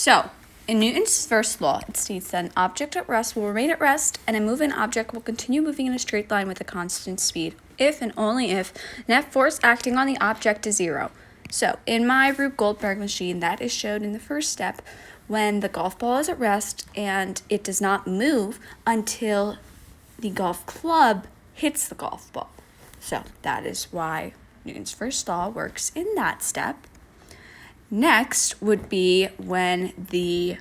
So, in Newton's first law, it states that an object at rest will remain at rest, and a moving object will continue moving in a straight line with a constant speed, if and only if net force acting on the object is zero. So, in my Rube Goldberg machine, that is shown in the first step when the golf ball is at rest and it does not move until the golf club hits the golf ball. So, that is why Newton's first law works in that step. Next would be when the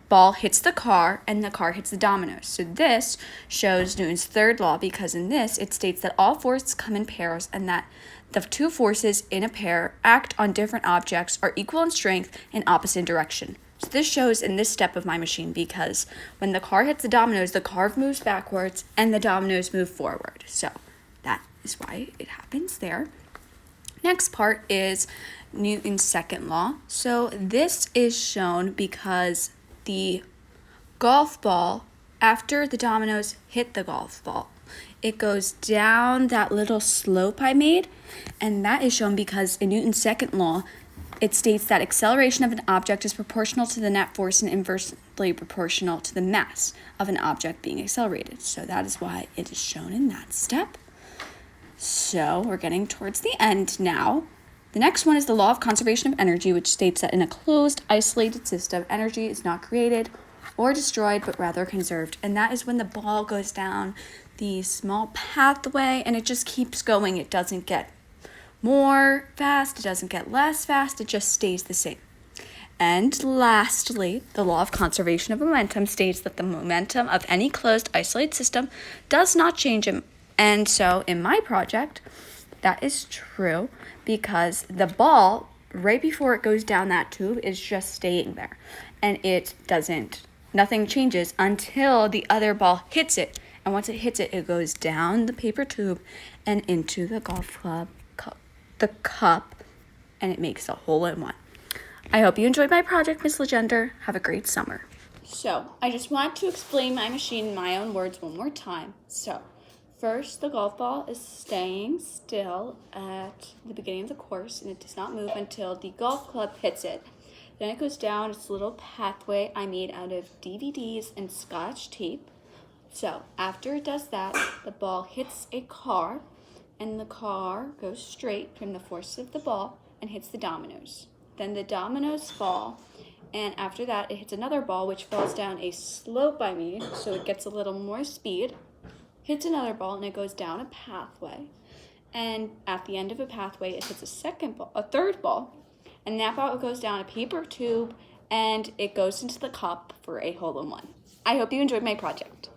ball hits the car and the car hits the dominoes. So this shows Newton's third law because in this it states that all forces come in pairs and that the two forces in a pair act on different objects are equal in strength and opposite in direction. So this shows in this step of my machine because when the car hits the dominoes, the car moves backwards and the dominoes move forward. So that is why it happens there. Next part is Newton's second law. So this is shown because the golf ball, after the dominoes hit the golf ball, it goes down that little slope I made, and that is shown because in Newton's second law, it states that acceleration of an object is proportional to the net force and inversely proportional to the mass of an object being accelerated. So that is why it is shown in that step. So we're getting towards the end now. The next one is the law of conservation of energy, which states that in a closed, isolated system, energy is not created or destroyed, but rather conserved. And that is when the ball goes down the small pathway and it just keeps going. It doesn't get more fast, it doesn't get less fast, it just stays the same. And lastly, the law of conservation of momentum states that the momentum of any closed, isolated system does not change. And so in my project, that is true because the ball, right before it goes down that tube, is just staying there. And nothing changes until the other ball hits it. And once it hits it, it goes down the paper tube and into the golf club, the cup, and it makes a hole in one. I hope you enjoyed my project, Miss Legender. Have a great summer. So, I just want to explain my machine in my own words one more time. So, first, the golf ball is staying still at the beginning of the course, and it does not move until the golf club hits it. Then it goes down its little pathway I made out of DVDs and Scotch tape. So after it does that, the ball hits a car, and the car goes straight from the force of the ball and hits the dominoes. Then the dominoes fall, and after that, it hits another ball, which falls down a slope I made, so it gets a little more speed. Hits another ball and it goes down a pathway, and at the end of a pathway it hits a third ball, and that ball goes down a paper tube and it goes into the cup for a hole in one. I hope you enjoyed my project.